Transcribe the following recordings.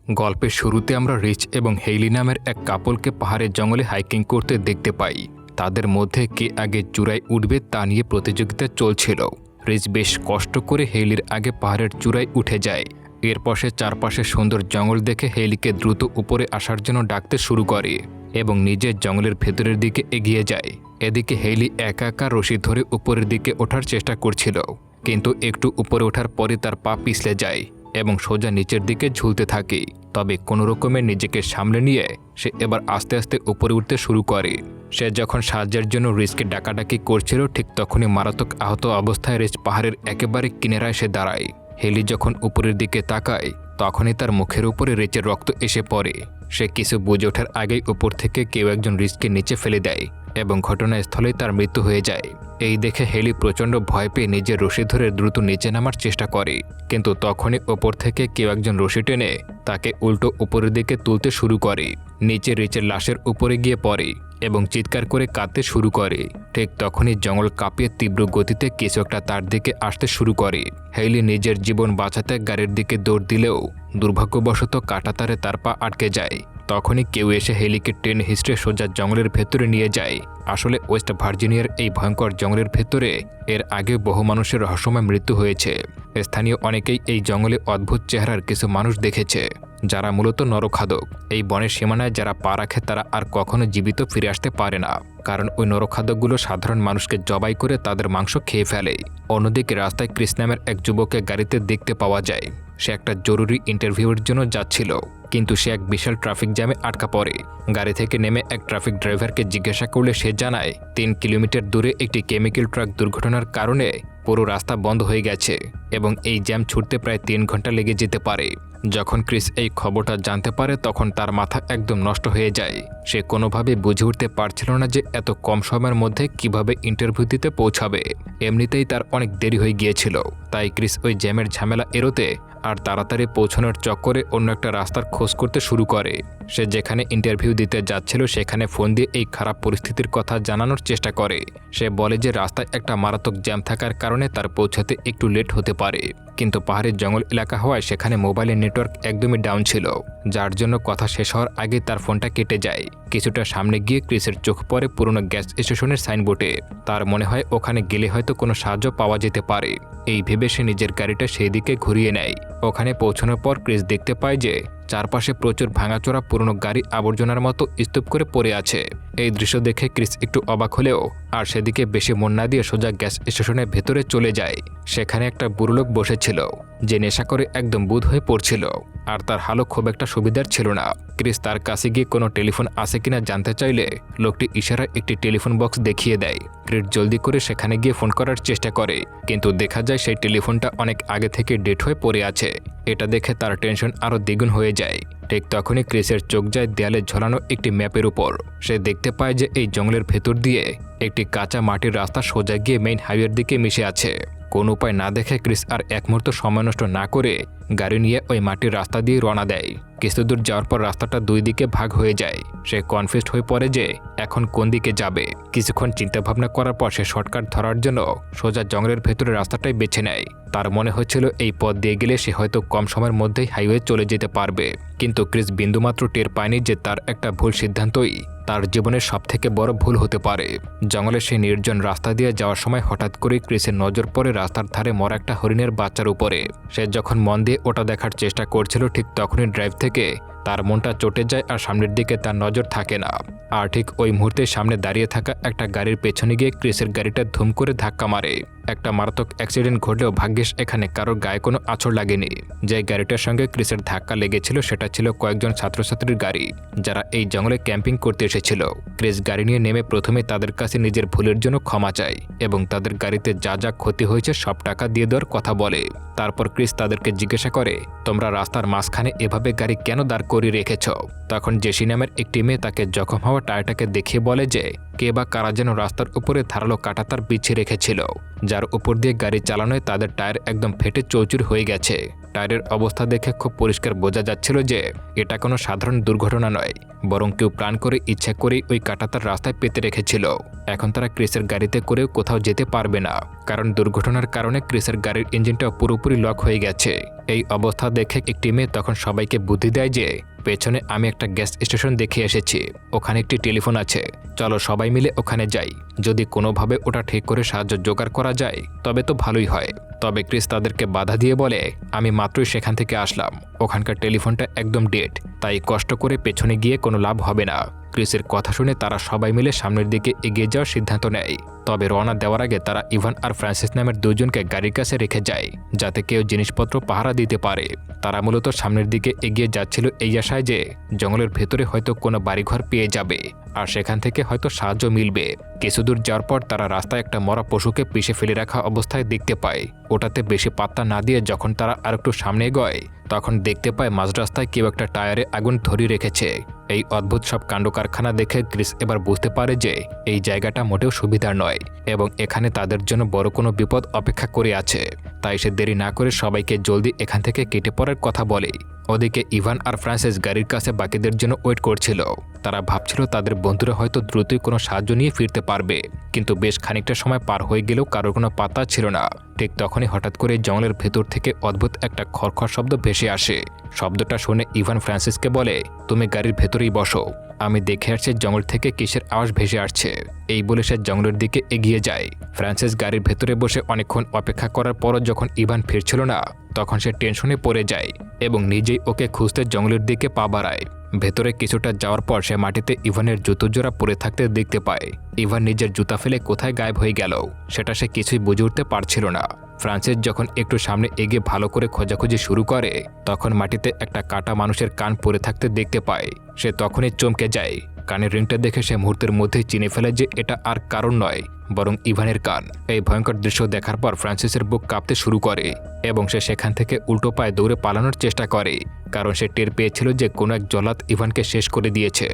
গল্পের শুরুতে আমরা রিচ এবং হেইলি নামের এক কাপলকে পাহাড়ের জঙ্গলে হাইকিং করতে দেখতে পাই। তাদের মধ্যে কে আগে চূড়ায় উঠবে তা নিয়ে প্রতিযোগিতা চলছিল। রিচ বেশ কষ্ট করে হেইলির আগে পাহাড়ের চূড়ায় উঠে যায়। এরপর সে চারপাশে সুন্দর জঙ্গল দেখে হেইলিকে দ্রুত উপরে আসার জন্য ডাকতে শুরু করে এবং নিজের জঙ্গলের ভেতরের দিকে এগিয়ে যায়। এদিকে হেইলি একা একা রশি ধরে উপরের দিকে ওঠার চেষ্টা করছিল, কিন্তু একটু উপরে ওঠার পরে তার পা পিছলে যায় এবং সোজা নিচের দিকে ঝুলতে থাকে। তবে কোনো রকমে নিজেকে সামলে নিয়ে সে এবার আস্তে আস্তে উপরে উঠতে শুরু করে। সে যখন সাহায্যের জন্য রিচকে ডাকাডাকি করছিল, ঠিক তখনই মারাত্মক আহত অবস্থায় রিচ পাহাড়ের একেবারে কিনারায় এসে দাঁড়ায়। হেলি যখন উপরের দিকে তাকায় তখনই তার মুখের উপরে রিচের রক্ত এসে পড়ে। সে কিছু বুঝে ওঠার আগেই উপর থেকে কেউ একজন রিচকে নিচে ফেলে দেয় এবং ঘটনাস্থলেই তার মৃত্যু হয়ে যায়। এই দেখে হেলি প্রচণ্ড ভয় পেয়ে নিজের রশি ধরে দ্রুত নিচে নামার চেষ্টা করে, কিন্তু তখনই ওপর থেকে কেউ একজন রশি টেনে তাকে উল্টো উপরের দিকে তুলতে শুরু করে। নিচে রিচের লাশের উপরে গিয়ে পড়ে এবং চিৎকার করে কাঁদতে শুরু করে। ঠিক তখনই জঙ্গল কাঁপিয়ে তীব্র গতিতে কিছু একটা তার দিকে আসতে শুরু করে। হেইলি নিজের জীবন বাঁচাতে গাড়ির দিকে দৌড় দিলেও দুর্ভাগ্যবশত কাঁটাতারে তার পা আটকে যায়। তখনই কেউ এসে হেলিকে টেনে হিস্ট্রে সোজা জঙ্গলের ভেতরে নিয়ে যায়। আসলে ওয়েস্ট ভার্জিনিয়ার এই ভয়ঙ্কর জঙ্গলের ভেতরে এর আগে বহু মানুষের রহস্যময় মৃত্যু হয়েছে। স্থানীয় অনেকেই এই জঙ্গলে অদ্ভুত চেহারার কিছু মানুষ দেখেছে, যারা মূলত নরখাদক। এই বনের সীমানায় যারা পা রাখে তারা আর কখনো জীবিত ফিরে আসতে পারে না, কারণ ওই নরখাদকগুলো সাধারণ মানুষকে জবাই করে তাদের মাংস খেয়ে ফেলে। অন্যদিকে রাস্তায় ক্রিস নামের এক যুবককে গাড়িতে দেখতে পাওয়া যায়। সে একটা জরুরি ইন্টারভিউয়ের জন্য যাচ্ছিল, কিন্তু সে এক বিশাল ট্রাফিক জ্যামে আটকা পড়ে। গাড়ি থেকে নেমে এক ট্রাফিক ড্রাইভারকে জিজ্ঞাসা করলে সে জানায় 3 কিলোমিটার দূরে একটি কেমিক্যাল ট্রাক দুর্ঘটনার কারণে পুরো রাস্তা বন্ধ হয়ে গেছে এবং এই জ্যাম ছুটতে প্রায় 3 ঘন্টা লেগে যেতে পারে। যখন ক্রিস এই খবরটা জানতে পারে তখন তার মাথা একদম নষ্ট হয়ে যায়। সে কোনোভাবে বুঝে উঠতে পারছিল না যে এত কম সময়ের মধ্যে কিভাবে ইন্টারভিউ দিতে পৌঁছাবে। এমনিতেই তার অনেক দেরি হয়ে গিয়েছিল, তাই ক্রিস ওই জ্যামের ঝামেলা এড়োতে আর তাড়াতাড়ি পৌঁছানোর চক্করে অন্য একটা রাস্তার খোঁজ করতে শুরু করে। সে যেখানে ইন্টারভিউ দিতে যাচ্ছিল সেখানে ফোন দিয়ে এই খারাপ পরিস্থিতির কথা জানানোর চেষ্টা করে। সে বলে যে রাস্তায় একটা মারাত্মক জ্যাম থাকার কারণে তার পৌঁছাতে একটু লেট হতে পারে, কিন্তু পাহাড়ের জঙ্গল এলাকা হওয়ায় সেখানে মোবাইলের নেটওয়ার্ক একদমই ডাউন ছিল, যার জন্য কথা শেষ হওয়ার আগে তার ফোনটা কেটে যায়। কিছুটা সামনে গিয়ে ক্রিসের চোখ পড়ে পুরনো গ্যাস স্টেশনের সাইনবোর্ডে। তার মনে হয় ওখানে গেলে হয়তো কোনো সাহায্য পাওয়া যেতে পারে। এই ভেবে সে নিজের গাড়িটা সেই দিকে ঘুরিয়ে নেয়। ওখানে পৌঁছানোর পর ক্রিস দেখতে পায় যে চারপাশে প্রচুর ভাঙাচোরা পুরনো গাড়ি আবর্জনার মতো স্তূপ করে পড়ে আছে। এই দৃশ্য দেখে ক্রিস একটু অবাক হলেও আর সেদিকে বেশি মন না দিয়ে সোজা গ্যাস স্টেশনের ভেতরে চলে যায়। সেখানে একটা বুড়ো লোক বসেছিল, যে নেশা করে একদম বুঁদ হয়ে পড়ছিল, আর তার হালও খুব একটা সুবিধার ছিল না। ক্রিস তার কাছে গিয়ে কোনো টেলিফোন আছে কিনা জানতে চাইলে লোকটি ইশারায় একটি টেলিফোন বক্স দেখিয়ে দেয়। ক্রিস জলদি করে সেখানে গিয়ে ফোন করার চেষ্টা করে, কিন্তু দেখা যায় সেই টেলিফোনটা অনেক আগে থেকে ডেট হয়ে পড়ে আছে। এটা দেখে তার টেনশন আরও দ্বিগুণ হয়ে যায়। ঠিক তখনই ক্রিসের চোখ যায় দেয়ালে ঝোলানো একটি ম্যাপের উপর। সে দেখতে পায় যে এই জঙ্গলের ভেতর দিয়ে একটি কাঁচা মাটির রাস্তা সোজা গিয়ে মেইন হাইওয়ের দিকে মিশে আছে। কোন উপায় না দেখে ক্রিস আর এক মুহূর্ত সময় নষ্ট না করে গাড়ি নিয়ে ওই মাটির রাস্তা দিয়ে রওনা দেয়। কিছুদূর যাওয়ার পর রাস্তাটা 2 দিকে ভাগ হয়ে যায়। সে কনফিউজড হয়ে পড়ে যে এখন কোন দিকে যাবে। কিছুক্ষণ চিন্তাভাবনা করার পর সে শর্টকাট ধরার জন্য সোজা জঙ্গলের ভেতরে রাস্তাটাই বেছে নেয়। তার মনে হচ্ছিল এই পথ দিয়ে গেলে সে হয়তো কম সময়ের মধ্যেই হাইওয়ে চলে যেতে পারবে, কিন্তু ক্রিস বিন্দুমাত্র টের পায়নি যে তার একটা ভুল সিদ্ধান্তই তার জীবনের সবথেকে বড় ভুল হতে পারে। জঙ্গলের সেই নির্জন রাস্তা দিয়ে যাওয়ার সময় হঠাৎ করেই ক্রিসের নজর পড়ে রাস্তার ধারে মরা একটা হরিণের বাচ্চার উপরে। সে যখন মন দিয়ে ওটা দেখার চেষ্টা করছিল, ঠিক তখনই ড্রাইভ থেকে তার মনটা চটে যায় আর সামনের দিকে তার নজর থাকে না। আর ঠিক ওই মুহূর্তে সামনে দাঁড়িয়ে থাকা একটা গাড়ির পেছনে গিয়ে ক্রিসের গাড়িটা ধুম করে ধাক্কা মারে। একটা মারাত্মক অ্যাক্সিডেন্ট ঘটলেও ভাগ্যিস এখানে কারোর গায়ে কোনো আঁচড় লাগেনি। যে গাড়িটার সঙ্গে ক্রিসের ধাক্কা লেগেছিল সেটা ছিল কয়েকজন ছাত্রছাত্রীর গাড়ি, যারা এই জঙ্গলে ক্যাম্পিং করতে এসেছিল। ক্রিস গাড়ি নিয়ে নেমে প্রথমে তাদের কাছে নিজের ভুলের জন্য ক্ষমা চায় এবং তাদের গাড়িতে যা যা ক্ষতি হয়েছে সব টাকা দিয়ে দেওয়ার কথা বলে। তারপর ক্রিস তাদেরকে জিজ্ঞাসা করে, তোমরা রাস্তার মাঝখানে এভাবে গাড়ি কেন দাঁড় করিয়ে রেখেছ? তখন জেসি নামের একটি মেয়ে তাকে জখম হওয়া টায়ারটাকে দেখিয়ে বলে যে কে বা কারা যেন রাস্তার উপরে ধারালো কাঁটাতার বিছিয়ে রেখেছিল, যার উপর দিয়ে গাড়ি চালানোয় তাদের টায়ার একদম ফেটে চৌচুর হয়ে গেছে। টায়ারের অবস্থা দেখে খুব পরিষ্কার বোঝা যাচ্ছিল যে এটা কোনো সাধারণ দুর্ঘটনা নয়, বরং কেউ প্ল্যান করে ইচ্ছা করেই ওই কাঁটাতার রাস্তায় পেতে রেখেছিল। এখন তারা ক্রিসের গাড়িতে করেও কোথাও যেতে পারবে না, কারণ দুর্ঘটনার কারণে ক্রিসের গাড়ির ইঞ্জিনটা পুরোপুরি লক হয়ে গেছে। এই অবস্থা দেখে একটি মেয়ে তখন সবাইকে বুদ্ধি দেয় যে পেছনে আমি একটা গ্যাস স্টেশন দেখে এসেছি, ওখানে একটি টেলিফোন আছে, চলো সবাই মিলে ওখানে যাই। যদি কোনোভাবে ওটা ঠিক করে সাহায্য জোগাড় করা যায় তবে তো ভালোই হয়। তবে ক্রিস তাদেরকে বাধা দিয়ে বলে, আমি মাত্রই সেখান থেকে আসলাম, ওখানকার টেলিফোনটা একদম ডেড, তাই কষ্ট করে পেছনে গিয়ে কোনো লাভ হবে না। ক্রিসের কথা শুনে তারা সবাই মিলে সামনের দিকে এগিয়ে যাওয়ার সিদ্ধান্ত নেয়। তবে রওনা দেওয়ার আগে তারা ইভান আর ফ্রান্সিস নামের দুজনকে গাড়ির কাছে রেখে যায়, যাতে কেউ জিনিসপত্র পাহারা দিতে পারে। তারা মূলত সামনের দিকে এগিয়ে যাচ্ছিল এই আশায় যে জঙ্গলের ভেতরে হয়তো কোনো বাড়িঘর পেয়ে যাবে আর সেখান থেকে হয়তো সাহায্য মিলবে। কিছুদূর যাওয়ার পর তারা রাস্তায় একটা মরা পশুকে পিষে ফেলে রাখা অবস্থায় দেখতে পায়। ওটাতে বেশি পাত্তা না দিয়ে যখন তারা আরেকটু সামনে এগোয় তখন দেখতে পায় মাঝ রাস্তায় কেউ একটা টায়ারে আগুন ধরিয়ে রেখেছে। এই অদ্ভুত সব কাণ্ড কারখানা দেখে ক্রিস এবার বুঝতে পারে যে এই জায়গাটা মোটেও সুবিধার নয় এবং এখানে তাদের জন্য বড় কোনো বিপদ অপেক্ষা করে আছে। তাই সে দেরি না করে সবাইকে জলদি এখান থেকে কেটে পড়ার কথা বলে। ওদিকে ইভান আর ফ্রান্সিস গাড়ির কাছে বাকিদের জন্য ওয়েট করছিল। তারা ভাবছিল তাদের বন্ধুরা হয়তো দ্রুতই কোনো সাহায্য নিয়ে ফিরতে পারবে, কিন্তু বেশ খানিকটা সময় পার হয়ে গেলেও কারোর কোনো পাত্তা ছিল না। ঠিক তখনই হঠাৎ করে জঙ্গলের ভেতর থেকে অদ্ভুত একটা খড়খড় শব্দ ভেসে আসে। শব্দটা শুনে ইভান ফ্রান্সিসকে বলে, তুমি গাড়ির ভেতরেই বসো, আমি দেখে আসছি জঙ্গল থেকে কিসের আওয়াজ ভেসে আসছে। এই বলে সে জঙ্গলের দিকে এগিয়ে যায়। ফ্রান্সিস গাড়ির ভেতরে বসে অনেকক্ষণ অপেক্ষা করার পরও যখন ইভান ফিরছিল না তখন সে টেনশনে পড়ে যায় এবং নিজেই ওকে খুঁজতে জঙ্গলের দিকে পা বাড়ায়। ভেতরে কিছুটা যাওয়ার পর সে মাটিতে ইভানের জুতো জোড়া পরে থাকতে দেখতে পায়। ইভান নিজের জুতা ফেলে কোথায় গায়েব হয়ে গেল সেটা সে কিছুই বুঝে উঠতে পারছিল না। ফ্রান্সিস যখন একটু সামনে এগিয়ে ভালো করে খোঁজাখুঁজি শুরু করে তখন মাটিতে একটা কাটা মানুষের কান পরে থাকতে দেখতে পায়। সে তখনই চমকে যায়। কানের রিংটা দেখে সে মুহূর্তের মধ্যেই চিনে ফেলে যে এটা আর কারণ নয় বরং ইভানের কান। এই ভয়ঙ্কর দৃশ্য দেখার পর ফ্রান্সিসের বুক কাঁপতে শুরু করে এবং সে সেখান থেকে উল্টো পায়ে দৌড়ে পালানোর চেষ্টা করে, কারণ সে টের পেয়েছিল যে কোনো এক জল্লাদ ইভানকে শেষ করে দিয়েছে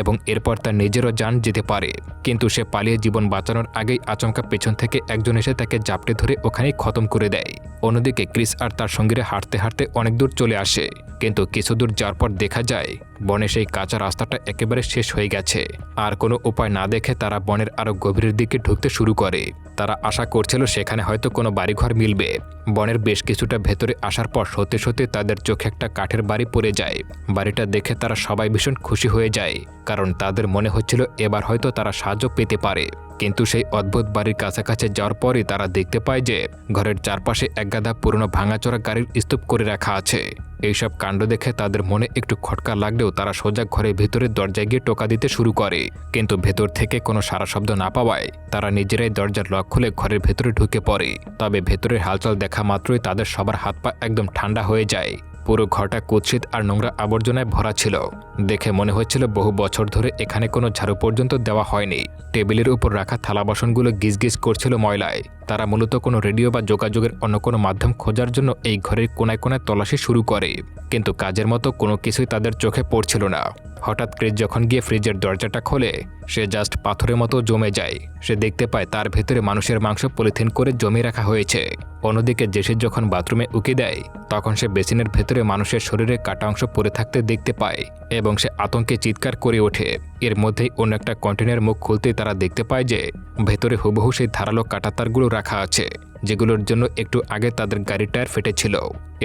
এবং এরপর তার নিজেরও জান যেতে পারে। কিন্তু সে পালিয়ে জীবন বাঁচানোর আগেই আচমকা পেছন থেকে একজন এসে তাকে জাপটে ধরে ওখানেই খতম করে দেয়। অন্যদিকে ক্রিস আর তার সঙ্গীরা হাঁটতে হাঁটতে অনেক দূর চলে আসে, কিন্তু কিছু দূর যাওয়ার পর দেখা যায় বনে সেই কাঁচা রাস্তাটা একেবারে শেষ হয়ে গেছে। আর কোনো উপায় না দেখে তারা বনের আরো গভীরের দিকে ঢুকতে শুরু করে। তারা আশা করছিল সেখানে হয়তো কোনো বাড়িঘর মিলবে। বনের বেশ কিছুটা ভেতরে আসার পর সত্যি সত্যি তাদের চোখে একটা কাঠের বাড়ি পড়ে যায়। বাড়িটা দেখে তারা সবাই ভীষণ খুশি হয়ে যায়, কারণ তাদের মনে হচ্ছিল এবার হয়তো তারা সাহায্য পেতে পারে। কিন্তু সেই অদ্ভুত বাড়ির কাছাকাছি যাওয়ার পরই তারা দেখতে পায় যে ঘরের চারপাশে একগাদা পুরনো ভাঙাচোরা গাড়ির স্তূপ করে রাখা আছে। এইসব কাণ্ড দেখে তাদের মনে একটু খটকা লাগলেও তারা সোজা ঘরের ভেতরের দরজায় গিয়ে টোকা দিতে শুরু করে, কিন্তু ভেতর থেকে কোনো সাড়া শব্দ না পাওয়ায় তারা নিজেরাই দরজার লক খুলে ঘরের ভেতরে ঢুকে পড়ে। তবে ভেতরের হালচাল দেখা মাত্রই তাদের সবার হাত পা একদম ঠান্ডা হয়ে যায়। পুরো ঘরটা কুৎসিত আর নোংরা আবর্জনায় ভরা ছিল। দেখে মনে হচ্ছিল বহু বছর ধরে এখানে কোনো ঝাড়ু পর্যন্ত দেওয়া হয়নি। টেবিলের উপর রাখা থালা বাসনগুলো গিজগিজ করছিল ময়লায়। তারা মূলত কোনো রেডিও বা যোগাযোগের অন্য কোনো মাধ্যম খোঁজার জন্য এই ঘরের কোনায় কোনায় তল্লাশি শুরু করে, কিন্তু কাজের মতো কোনো কিছুই তাদের চোখে পড়ছিল না। হঠাৎ ক্রিস যখন গিয়ে ফ্রিজের দরজাটা খোলে সে জাস্ট পাথরের মতো জমে যায়। সে দেখতে পায় তার ভেতরে মানুষের মাংস পলিথিন করে জমিয়ে রাখা হয়েছে। অন্যদিকে জেসি যখন বাথরুমে উকি দেয় তখন সে বেসিনের ভেতরে মানুষের শরীরে কাটা অংশ পড়ে থাকতে দেখতে পায় এবং সে আতঙ্কে চিৎকার করে ওঠে। এর মধ্যেই অন্য একটা কন্টেনার মুখ খুলতেই তারা দেখতে পায় যে ভেতরে হুবহু সেই ধারালো কাঁটাতারগুলো রাখা আছে, যেগুলোর জন্য একটু আগে তাদের গাড়ির টায়ার ফেটেছিল।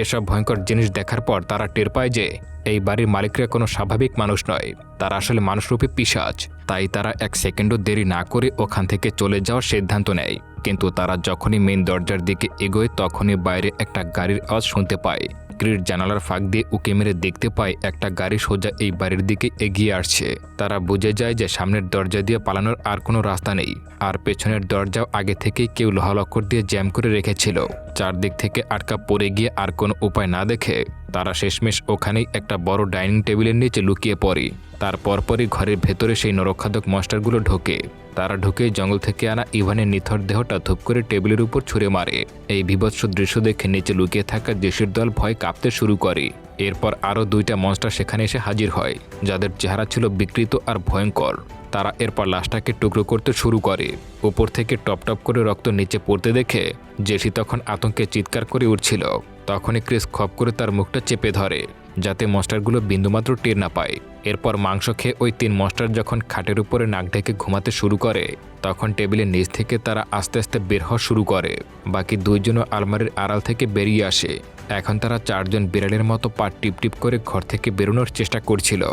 এসব ভয়ঙ্কর জিনিস দেখার পর তারা টের পায় যে এই বাড়ির মালিকরা কোনো স্বাভাবিক মানুষ নয়, তারা আসলে মানুষরূপী পিশাচ। তাই তারা এক সেকেন্ডও দেরি না করে ওখান থেকে চলে যাওয়ার সিদ্ধান্ত নেয়। কিন্তু তারা যখনই মেইন দরজার দিকে এগোয় তখনই বাইরে একটা গাড়ির আওয়াজ শুনতে পায়। ক্রিস জানালার ফাঁক দিয়ে উঁকি মেরে দেখতে পায় একটা গাড়ি সোজা এই বাড়ির দিকে এগিয়ে আসছে। তারা বুঝে যায় যে সামনের দরজা দিয়ে পালানোর আর কোনো রাস্তা নেই, আর পেছনের দরজাও আগে থেকেই কেউ লোহা লক্কর দিয়ে জ্যাম করে রেখেছিল। চারদিক থেকে আটকা পড়ে গিয়ে আর কোনো উপায় না দেখে তারা শেষমেশ ওখানেই একটা বড় ডাইনিং টেবিলের নিচে লুকিয়ে পড়ে। তার পরপরই ঘরের ভেতরে সেই নরখাদক মনস্টারগুলো ঢোকে। তারা ঢুকে জঙ্গল থেকে আনা ইভানের নিথর দেহটা ধূপ করে টেবিলের উপর ছুঁড়ে মারে। এই বিভৎস দৃশ্য দেখে নিচে লুকিয়ে থাকা জেসির দল ভয় কাঁপতে শুরু করে। এরপর আরও 2টা মনস্টার সেখানে এসে হাজির হয়, যাদের চেহারা ছিল বিকৃত আর ভয়ঙ্কর। তারা এরপর লাশটাকে টুকরো করতে শুরু করে। উপর থেকে টপ টপ করে রক্ত নিচে পড়তে দেখে জেসি তখন আতঙ্কে চিৎকার করে উঠছিল। তখনই ক্রিস খপ করে তার মুখটা চেপে ধরে, যাতে মনস্টারগুলো বিন্দুমাত্র টের না পায়। এরপর মাংস খেয়ে ওই 3 মনস্টার যখন খাটের উপরে নাক ঢেকে ঘুমাতে শুরু করে, তখন টেবিলের নিচ থেকে তারা আস্তে আস্তে বের হওয়া শুরু করে। বাকি 2জনও আলমারির আড়াল থেকে বেরিয়ে আসে। এখন তারা 4জন বিড়ালের মতো পা টিপ টিপ করে ঘর থেকে বেরোনোর চেষ্টা করছিল।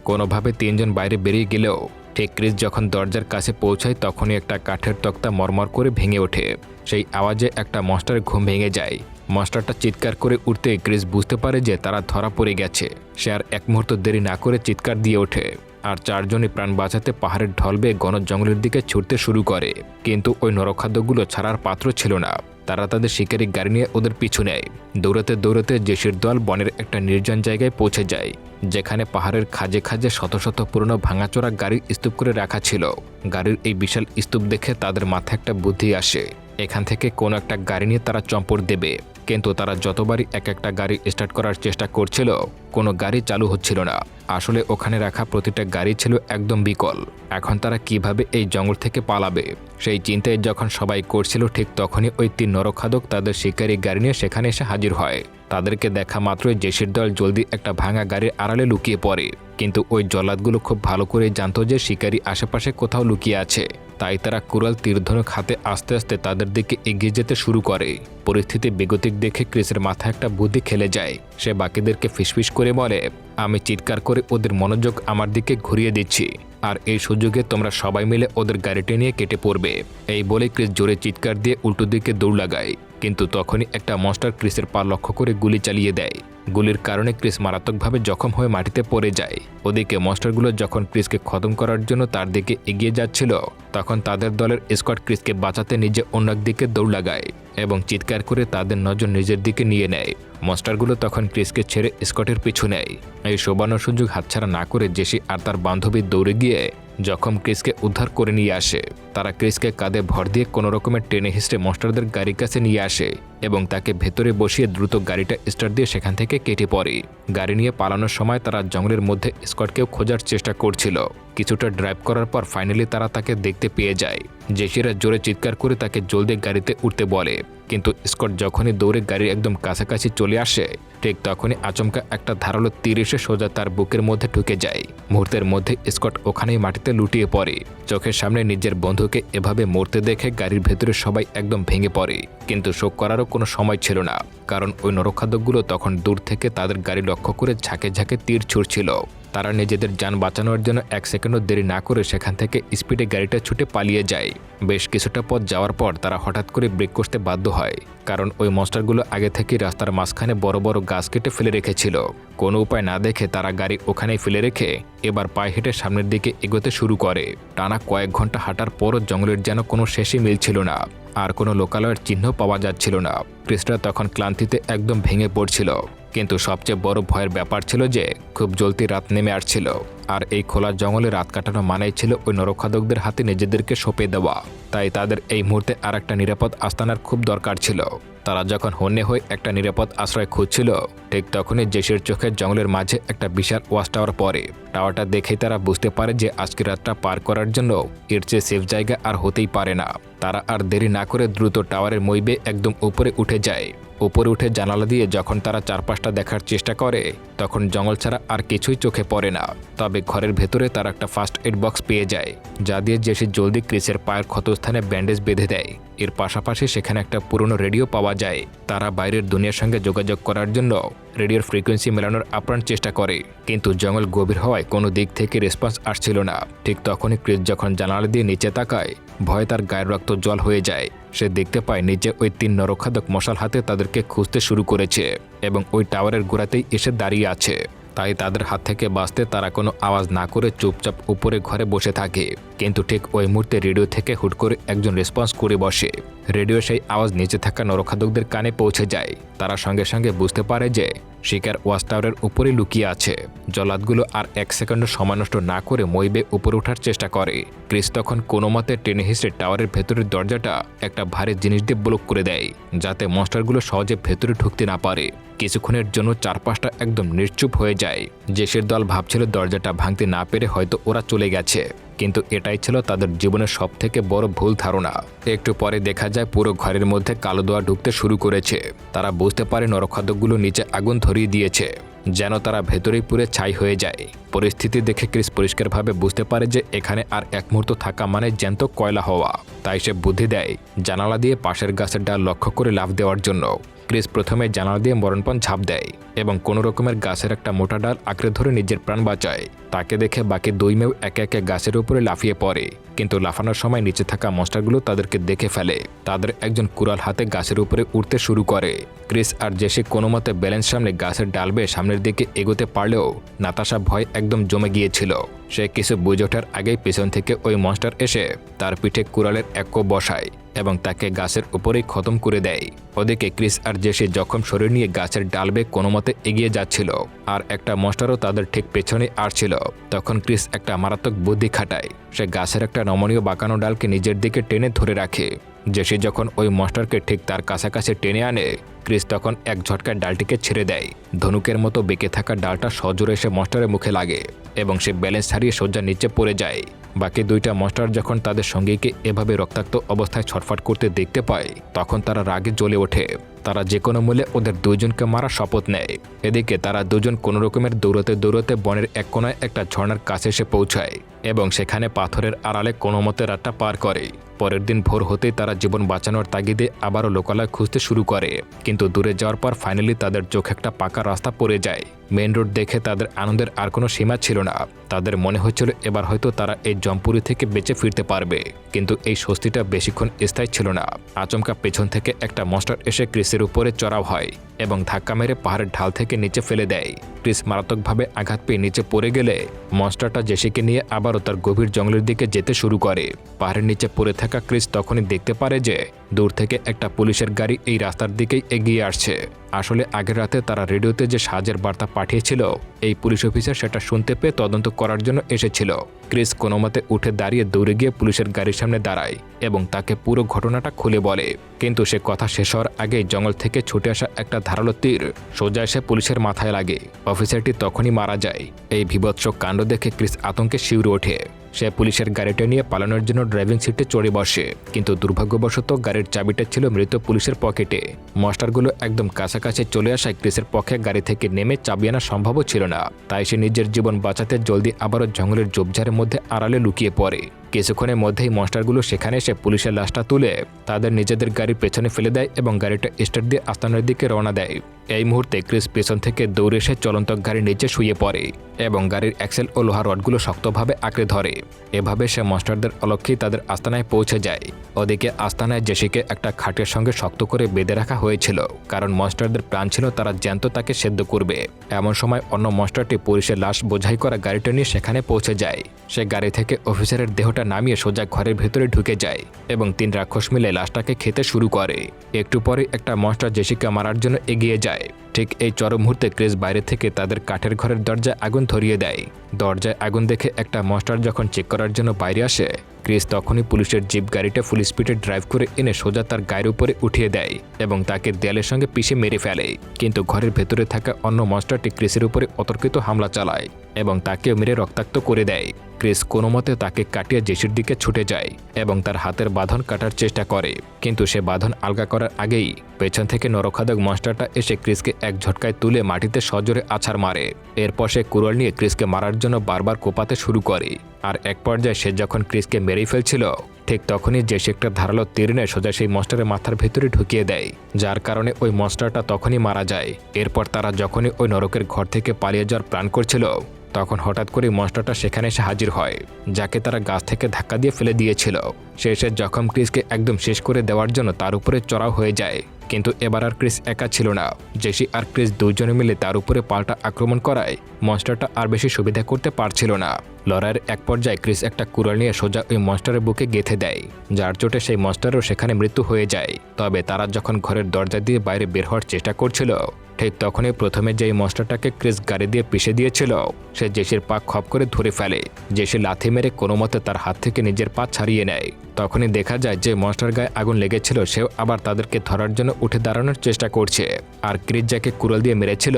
কোনোভাবে 3জন বাইরে বেরিয়ে গেলেও ঠিক ক্রিস যখন দরজার কাছে পৌঁছায়, তখনই একটা কাঠের তক্তা মরমর করে ভেঙে ওঠে। সেই আওয়াজে একটা মনস্টারের ঘুম ভেঙে যায়। মনস্টারটা চিৎকার করে উঠতে ক্রিস বুঝতে পারে যে তারা ধরা পড়ে গেছে। সে আর এক মুহূর্ত দেরি না করে চিৎকার দিয়ে ওঠে, আর 4জনই প্রাণ বাঁচাতে পাহাড়ের ঢল বেয়ে ঘন জঙ্গলের দিকে ছুটতে শুরু করে। কিন্তু ওই নরখাদ্যগুলো ছাড়ার পাত্র ছিল না। তারা তাদের শিকারি গাড়ি নিয়ে ওদের পিছু নেয়। দৌড়াতে দৌড়াতে জেসির দল বনের একটা নির্জন জায়গায় পৌঁছে যায়, যেখানে পাহাড়ের খাজে খাজে শত শত পুরনো ভাঙাচোরা গাড়ির স্তূপ করে রাখা ছিল। গাড়ির এই বিশাল স্তূপ দেখে তাদের মাথায় একটা বুদ্ধি আসে। এখান থেকে কোনো একটা গাড়ি নিয়ে তারা চম্পট দেবে। কিন্তু তারা যতবারই একটা গাড়ি স্টার্ট করার চেষ্টা করছিল, কোনো গাড়ি চালু হচ্ছিল না। আসলে ওখানে রাখা প্রতিটা গাড়ি ছিল একদম বিকল। এখন তারা কিভাবে এই জঙ্গল থেকে পালাবে সেই চিন্তায় যখন সবাই করছিল, ঠিক তখনই ওই 3 নরখাদক তাদের শিকারি গাড়ি নিয়ে সেখানে এসে হাজির হয়। তাদেরকে দেখা মাত্রই জেসির দল জলদি একটা ভাঙা গাড়ির আড়ালে লুকিয়ে পড়ে। কিন্তু ওই জল্লাদগুলো খুব ভালো করে জানতো যে শিকারি আশেপাশে কোথাও লুকিয়ে আছে। তাই তারা কুড়াল তীরধনুক হাতে আস্তে আস্তে তাদের দিকে এগিয়ে যেতে শুরু করে। পরিস্থিতি বেগতিক দেখে ক্রিসের মাথায় একটা বুদ্ধি খেলে যায়। সে বাকিদেরকে ফিসফিস করে বলে, আমি চিৎকার করে ওদের মনোযোগ আমার দিকে ঘুরিয়ে দিচ্ছি, আর এই সুযোগে তোমরা সবাই মিলে ওদের গাড়িটি নিয়ে কেটে পড়বে। এই বলে ক্রিস জোরে চিৎকার দিয়ে উল্টো দিকে দৌড় লাগায়। কিন্তু তখনই একটা মনস্টার ক্রিসের পা লক্ষ্য করে গুলি চালিয়ে দেয়। গুলির কারণে ক্রিস মারাত্মকভাবে জখম হয়ে মাটিতে পড়ে যায়। ওদিকে মনস্টারগুলো যখন ক্রিসকে খতম করার জন্য তার দিকে এগিয়ে যাচ্ছিল, তখন তাদের দলের স্কোয়াড ক্রিসকে বাঁচাতে নিজে অন্য দিকে দৌড় লাগায় এবং চিৎকার করে তাদের নজর নিজের দিকে নিয়ে নেয়। মনস্টারগুলো তখন ক্রিসকে ছেড়ে স্কটের পিছু নেয়। এই শোবানোর সুযোগ হাতছাড়া না করে জেসি আর তার বান্ধবী দৌড়ে গিয়ে জখম ক্রিসকে উদ্ধার করে নিয়ে আসে। তারা ক্রিসকে কাঁধে ভর দিয়ে কোনো রকমের টেনে হিসড়ে মনস্টারদের গাড়ির কাছে নিয়ে আসে এবং তাকে ভেতরে বসিয়ে দ্রুত গাড়িটা স্টার্ট দিয়ে সেখান থেকে কেটে পড়ে। গাড়ি নিয়ে পালানোর সময় তারা জঙ্গলের মধ্যে স্কটকেও খোঁজার চেষ্টা করছিল। কিছুটা ড্রাইভ করার পর ফাইনালি তারা তাকে দেখতে পেয়ে যায়। জেসিরা জোরে চিৎকার করে তাকে জলদি গাড়িতে উঠতে বলে, কিন্তু স্কট যখনই দৌড়ে গাড়ির একদম কাছাকাছি চলে আসে, ঠিক তখনই আচমকা একটা ধারালো তীর এসে সোজা তার বুকের মধ্যে ঢুকে যায়। মুহূর্তের মধ্যে স্কট ওখানেই মাটিতে লুটিয়ে পড়ে। চোখের সামনে নিজের বন্ধুকে এভাবে মরতে দেখে গাড়ির ভেতরে সবাই একদম ভেঙে পড়ে। কিন্তু শোক করারও কোনো সময় ছিল না, কারণ ওই নরখাদ্যগুলো তখন দূর থেকে তাদের গাড়ি লক্ষ্য করে ঝাঁকে ঝাঁকে তীর ছুড়ছিল। তারা নিজেদের যান বাঁচানোর জন্য 1 সেকেন্ডও দেরি না করে সেখান থেকে স্পিডে গাড়িটা ছুটে পালিয়ে যায়। বেশ কিছুটা পথ যাওয়ার পর তারা হঠাৎ করে ব্রেক করতে বাধ্য হয়, কারণ ওই মনস্টারগুলো আগে থেকেই রাস্তার মাঝখানে বড় বড় গাছ কেটে ফেলে রেখেছিল। কোনো উপায় না দেখে তারা গাড়ি ওখানেই ফেলে রেখে এবার পায়ে হেঁটে সামনের দিকে এগোতে শুরু করে। টানা কয়েক ঘন্টা হাঁটার পরও জঙ্গলের যেন কোনো শেষই মিলছিল না, আর কোনো লোকালয়ের চিহ্ন পাওয়া যাচ্ছিল না। ক্রিসরা তখন ক্লান্তিতে একদম ভেঙে পড়ছিল। কিন্তু সবচেয়ে বড় ভয়ের ব্যাপার ছিল যে খুব জলদি রাত নেমে আসছিল, আর এই খোলা জঙ্গলে রাত কাটানো মানেই ছিল ওই নরখাদকদের হাতে নিজেদেরকে সঁপে দেওয়া। তাই তাদের এই মুহূর্তে আর একটা নিরাপদ আস্তানার খুব দরকার ছিল। তারা যখন হন্যে হয়ে একটা নিরাপদ আশ্রয় খুঁজছিল, ঠিক তখনই জেসির চোখে জঙ্গলের মাঝে একটা বিশাল ওয়াচ টাওয়ার পড়ে। টাওয়ারটা দেখেই তারা বুঝতে পারে যে আজকের রাতটা পার করার জন্য এর চেয়ে সেফ জায়গা আর হতেই পারে না। তারা আর দেরি না করে দ্রুত টাওয়ারের মই বেয়ে একদম উপরে উঠে যায়। উপরে উঠে জানালা দিয়ে যখন তারা চারপাশটা দেখার চেষ্টা করে, তখন জঙ্গল ছাড়া আর কিছুই চোখে পড়ে না। তবে ঘরের ভেতরে তারা একটা ফার্স্ট এড বক্স পেয়ে যায়, যা দিয়ে জেসি জলদি ক্রিসের পায়ের ক্ষতস্থানে ব্যান্ডেজ বেঁধে দেয়। এর পাশাপাশি সেখানে একটা পুরনো রেডিও পাওয়া যায়। তারা বাইরের দুনিয়ার সঙ্গে যোগাযোগ করার জন্য রেডিওর ফ্রিকোয়েন্সি মেলানোর আপ্রাণ চেষ্টা করে, কিন্তু জঙ্গল গভীর হওয়ায় কোনো দিক থেকে রেসপন্স আসছিল না। ঠিক তখনই ক্রিস যখন জানালা দিয়ে নিচে তাকায়, ভয়ে তার গায়ের রক্ত জল হয়ে যায়। সে দেখতে পায় নিচে ওই 3 নরখাদক মশাল হাতে তাদেরকে খুঁজতে শুরু করেছে এবং ওই টাওয়ারের গোড়াতেই এসে দাঁড়িয়ে আছে। তাই তাদের হাত থেকে বাঁচতে তারা কোনো আওয়াজ না করে চুপচাপ উপরে ঘরে বসে থাকে। কিন্তু ঠিক ওই মুহূর্তে রেডিও থেকে হুট করে একজন রেসপন্স করে বসে। রেডিও সেই আওয়াজ নিচে থাকা নরখাদকদের কানে পৌঁছে যায়। তারা সঙ্গে সঙ্গে বুঝতে পারে যে শিকার ওয়াচ টাওয়ারের উপরেই লুকিয়ে আছে। জল্লাদগুলো আর 1 সেকেন্ডও সময় নষ্ট না করে মইবে উপরে ওঠার চেষ্টা করে। ক্রিস তখন কোনো মতে টেনে হিসেবে টাওয়ারের ভেতরের দরজাটা একটা ভারী জিনিস দিয়ে ব্লক করে দেয়, যাতে মনস্টারগুলো সহজে ভেতরে ঢুকতে না পারে। কিছুক্ষণের জন্য চারপাশটা একদম নিশ্চুপ হয়ে যায়। জেসের দল ভাবছিল দরজাটা ভাঙতে না পেরে হয়তো ওরা চলে গেছে, কিন্তু এটাই ছিল তাদের জীবনের সবথেকে বড় ভুল ধারণা। একটু পরে দেখা যায় পুরো ঘরের মধ্যে কালো ধোঁয়া ঢুকতে শুরু করেছে। তারা বুঝতে পারে নরখাদ্যগুলো নিচে আগুন ধরিয়ে দিয়েছে, যেন তারা ভেতরেই পুরে ছাই হয়ে যায়। পরিস্থিতি দেখে ক্রিস পরিষ্কারভাবে বুঝতে পারে যে এখানে আর এক মুহূর্ত থাকা মানে জ্যান্ত কয়লা হওয়া। তাই সে বুদ্ধি দেয় জানালা দিয়ে পাশের গাছের ডাল লক্ষ্য করে লাফ দেওয়ার জন্য। ক্রিস প্রথমে জানালা দিয়ে মরণপণ ঝাঁপ দেয় এবং কোনো রকমের গাছের একটা মোটা ডাল আঁকড়ে ধরে নিজের প্রাণ বাঁচায়। তাকে দেখে বাকি 2 মেয়েও একে একে গাছের উপরে লাফিয়ে পড়ে, কিন্তু লাফানোর সময় নিচে থাকা মনস্টারগুলো তাদেরকে দেখে ফেলে। তাদের একজন কুড়াল হাতে গাছের উপরে উঠতে শুরু করে। ক্রিস আর জেসি কোনো মতে ব্যালেন্স সামনে গাছের ডাল বেয়ে সামনের দিকে এগোতে পারলেও নাতাশা ভয় একদম জমে গিয়েছিল। সে কিছু বুঝে ওঠার আগেই পেছন থেকে ওই মনস্টার এসে তার পিঠে কুড়ালের এক কোপ বসায় এবং তাকে গাছের উপরেই খতম করে দেয়। ওদিকে ক্রিস আর জেসি জখম শরীর নিয়ে গাছের ডাল বেয়ে কোনো মতে এগিয়ে যাচ্ছিল, আর একটা মনস্টারও তাদের ঠিক পেছনে আসছিল। তখন ক্রিস একটা মারাত্মক বুদ্ধি খাটায়। সে গাছের একটা নমনীয় বাঁকানো ডালকে নিজের দিকে টেনে ধরে রাখে। জেসি যখন ওই মনস্টারকে ঠিক তার কাছাকাছি টেনে আনে, ক্রিস তখন এক ঝটকায় ডালটিকে ছেড়ে দেয়। ধনুকের মতো বেঁকে থাকা ডালটা সজোরে এসে মনস্টারের মুখে লাগে এবং সে ব্যালেন্স হারিয়ে সোজা নিচে পড়ে যায়। বাকি 2টা মনস্টার যখন তাদের সঙ্গীকে এভাবে রক্তাক্ত অবস্থায় ছটফট করতে দেখতে পায়, তখন তারা রাগে জ্বলে ওঠে। তারা যে কোনো মূল্যে ওদের 2 জনকে মারা শপথ নেয়। এদিকে তারা 2 জন কোনো রকমের দৌড়তে দৌড়তে বনের এক কোনায় একটা ঝর্ণার কাছে এসে পৌঁছায় এবং সেখানে পাথরের আড়ালে কোনো মতে রাতটা পার করে। পরের দিন ভোর হতেই তারা জীবন বাঁচানোর তাগিদে আবারও লোকালয় খুঁজতে শুরু করে, কিন্তু দূরে যাওয়ার পর ফাইনালি তাদের চোখে একটা পাকা রাস্তা পড়ে যায়। মেইন রোড দেখে তাদের আনন্দের আর কোনো সীমা ছিল না। তাদের মনে হচ্ছিল এবার হয়তো তারা এই জম্পুরি থেকে বেঁচে ফিরতে পারবে, কিন্তু এই স্বস্তিটা বেশিক্ষণ স্থায়ী ছিল না। আচমকা পেছন থেকে একটা মনস্টার এসে ক্রিসের উপরে চড়াও হয় এবং ধাক্কা মেরে পাহাড়ের ঢাল থেকে নিচে ফেলে দেয়। ক্রিস মারাত্মকভাবে আঘাত পেয়ে নিচে পড়ে গেলে মনস্টারটা জেসিকে নিয়ে আবারও তার গভীর জঙ্গলের দিকে যেতে শুরু করে। পাহাড়ের নিচে পড়ে থাকা ক্রিস তখনই দেখতে পারে যে দূর থেকে একটা পুলিশের গাড়ি এই রাস্তার দিকেই এগিয়ে আসছে। আসলে আগের রাতে তারা রেডিওতে যে সাহায্যের বার্তা পাঠিয়েছিল, এই পুলিশ অফিসার সেটা শুনতে পেয়ে তদন্ত করার জন্য এসেছিল। ক্রিস কোনো মতে উঠে দাঁড়িয়ে দৌড়ে গিয়ে পুলিশের গাড়ির সামনে দাঁড়ায় এবং তাকে পুরো ঘটনাটা খুলে বলে, কিন্তু সে কথা শেষ হওয়ার আগেই জঙ্গল থেকে ছুটে আসা একটা ধারালো তীর সোজা এসে পুলিশের মাথায় লাগে। অফিসারটি তখনই মারা যায়। এই বিভৎস কাণ্ড দেখে ক্রিস আতঙ্কে শিউরে ওঠে। সে পুলিশের গাড়িটা নিয়ে পালানোর জন্য ড্রাইভিং সিটে চড়ে বসে, কিন্তু দুর্ভাগ্যবশত গাড়ির চাবিটা ছিল মৃত পুলিশের পকেটে। মনস্টারগুলো একদম কাছাকাছি চলে আসায় ক্রিসের পক্ষে গাড়ি থেকে নেমে চাবি আনা সম্ভবও ছিল না। তাই সে নিজের জীবন বাঁচাতে জলদি আবারও জঙ্গলের ঝোপঝাড়ের মধ্যে আড়ালে লুকিয়ে পড়ে। কিছুক্ষণের মধ্যেই মনস্টারগুলো সেখানে এসে পুলিশের লাশটা তুলে তাদের নিজেদের গাড়ির পেছনে ফেলে দেয় এবং গাড়িটা স্টার্ট দিয়ে আস্তানার দিকে রওনা দেয়। এই মুহূর্তে ক্রিস পেছন থেকে দৌড়ে এসে চলন্ত গাড়ির নিচে শুয়ে পড়ে এবং গাড়ির অ্যাক্সেল ও লোহার রডগুলো শক্তভাবে আঁকড়ে ধরে। এভাবে সে মনস্টারদের অলক্ষ্যেই তাদের আস্তানায় পৌঁছে যায়। ওদিকে আস্তানায় জেসিকে একটা খাটের সঙ্গে শক্ত করে বেঁধে রাখা হয়েছিল, কারণ মনস্টারদের প্ল্যান ছিল তারা জ্যান্ত তাকে সেদ্ধ করবে। এমন সময় অন্য মনস্টারটি পুলিশের লাশ বোঝাই করা গাড়িটা নিয়ে সেখানে পৌঁছে যায়। সে গাড়ি থেকে অফিসারের দেহটা নামিয়ে সোজা ঘরের ভেতরে ঢুকে যায় এবং 3 রাক্ষস মিলে লাশটাকে খেতে শুরু করে। একটু পরে একটা মনস্টার জেসিকে মারার জন্য এগিয়ে যায়। ঠিক এই চরম মুহূর্তে ক্রিস বাইরে থেকে তাদের কাঠের ঘরের দরজায় আগুন ধরিয়ে দেয়। দরজায় আগুন দেখে একটা মনস্টার যখন চেক করার জন্য বাইরে আসে, ক্রিস তখনই পুলিশের জিপ গাড়িটা ফুল স্পিডে ড্রাইভ করে এনে সোজা তার গায়ের উপরে উঠিয়ে দেয় এবং তাকে দেয়ালের সঙ্গে পিষে মেরে ফেলে। কিন্তু ঘরের ভেতরে থাকা অন্য মনস্টারটি ক্রিসের উপরে অতর্কিত হামলা চালায় এবং তাকেও মেরে রক্তাক্ত করে দেয়। ক্রিস কোনো মতে তাকে কাটিয়ে জেসির দিকে ছুটে যায় এবং তার হাতের বাঁধন কাটার চেষ্টা করে, কিন্তু সে বাঁধন আলগা করার আগেই পেছন থেকে নরখাদক মনস্টারটা এসে ক্রিসকে এক ঝটকায় তুলে মাটিতে সজোরে আছাড় মারে। এরপর সে কুড়াল নিয়ে ক্রিসকে মারার জন্য বারবার কোপাতে শুরু করে, আর এক পর্যায়ে সে যখন ক্রিসকে মেরেই ফেলছিল, ঠিক তখনই জেসি একটা ধারালো তীর নিয়ে সোজা সেই মনস্টারের মাথার ভেতরে ঢুকিয়ে দেয়, যার কারণে ওই মনস্টারটা তখনই মারা যায়। এরপর তারা যখনই ওই নরকের ঘর থেকে পালিয়ে যাওয়ার প্ল্যান করছিল, তখন হঠাৎ করে মনস্টারটা সেখানে এসে হাজির হয়, যাকে তারা গাছ থেকে ধাক্কা দিয়ে ফেলে দিয়েছিল। সে এসে জখম ক্রিসকে একদম শেষ করে দেওয়ার জন্য তার উপরে চড়াও হয়ে যায়, কিন্তু এবার আর ক্রিস একা ছিল না। জেসি আর ক্রিস 2 জনে মিলে তার উপরে পাল্টা আক্রমণ করায় মনস্টারটা আর বেশি সুবিধা করতে পারছিল না। লড়াইয়ের এক পর্যায়ে ক্রিস একটা কুড়াল নিয়ে সোজা ওই মনস্টারের বুকে গেঁথে দেয়, যার চোটে সেই মনস্টারও সেখানে মৃত্যু হয়ে যায়। তবে তারা যখন ঘরের দরজা দিয়ে বাইরে বের হওয়ার চেষ্টা করছিল, ঠিক তখনই প্রথমে যেই মনস্টারটাকে ক্রিস গাড়ি দিয়ে পিষে দিয়েছিল সে জেসির পা খপ করে ধরে ফেলে। জেসি লাথি মেরে কোনো মতে তার হাত থেকে নিজের পা ছাড়িয়ে নেয়। তখনই দেখা যায় যে মনস্টার গায়ে আগুন লেগেছিল সেও আবার তাদেরকে ধরার জন্য উঠে দাঁড়ানোর চেষ্টা করছে। আর ক্রিস যাকে কুড়াল দিয়ে মেরেছিল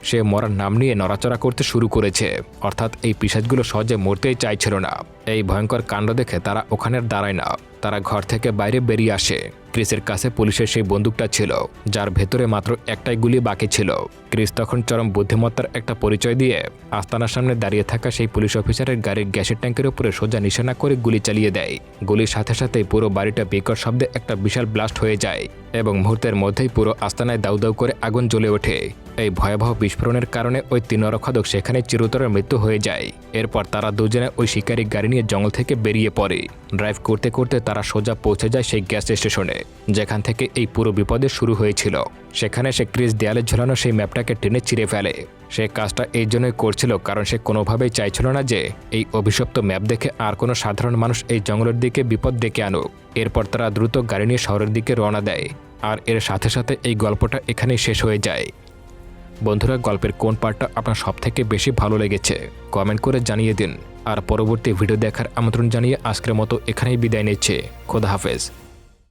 সে মরার নাম নিয়ে নড়াচড়া করতে শুরু করেছে। অর্থাৎ এই পিশাচগুলো সহজে মরতেই চাইছিল না। এই ভয়ঙ্কর কাণ্ড দেখে তারা ওখানে দাঁড়ায় না, তারা ঘর থেকে বাইরে বেরিয়ে আসে। ক্রিসের কাছে পুলিশের সেই বন্দুকটা ছিল যার ভেতরে মাত্র একটাই গুলি বাকি ছিল। ক্রিস তখন চরম বুদ্ধিমত্তার একটা পরিচয় দিয়ে আস্তানার সামনে দাঁড়িয়ে থাকা সেই পুলিশ অফিসারের গাড়ির গ্যাসের ট্যাঙ্কের উপরে সোজা নিশানা করে গুলি চালিয়ে দেয়। গুলির সাথে সাথেই পুরো বাড়িটা বিকট শব্দে একটা বিশাল ব্লাস্ট হয়ে যায় এবং মুহূর্তের মধ্যেই পুরো আস্তানায় দাউ দাউ করে আগুন জ্বলে ওঠে। এই ভয়াবহ বিস্ফোরণের কারণে ওই 3 নরখাদক সেখানে চিরতরের মৃত্যু হয়ে যায়। এরপর তারা দুজনে ওই শিকারী গাড়ি নিয়ে জঙ্গল থেকে বেরিয়ে পড়ে। ড্রাইভ করতে করতে তারা সোজা পৌঁছে যায় সেই গ্যাস স্টেশনে যেখান থেকে এই পুরো বিপদের শুরু হয়েছিল। সেখানে সে ক্রিস দেয়ালে ঝোলানো সেই ম্যাপটাকে টেনে চিরে ফেলে। সে কাজটা এই জন্যই করছিল কারণ সে কোনোভাবেই চাইছিল না যে এই অভিশপ্ত ম্যাপ দেখে আর কোনো সাধারণ মানুষ এই জঙ্গলের দিকে বিপদ ডেকে আনুক। এরপর তারা দ্রুত গাড়ি নিয়ে শহরের দিকে রওনা দেয়। আর এর সাথে সাথে এই গল্পটা এখানেই শেষ হয়ে যায়। বন্ধুরা, গল্পের কোন পার্টটা আপনার সবথেকে বেশি ভালো লেগেছে কমেন্ট করে জানিয়ে দিন। আর পরবর্তী ভিডিও দেখার আমন্ত্রণ জানিয়ে আজকের মতো এখানেই বিদায় নিচ্ছে। খোদা হাফেজ।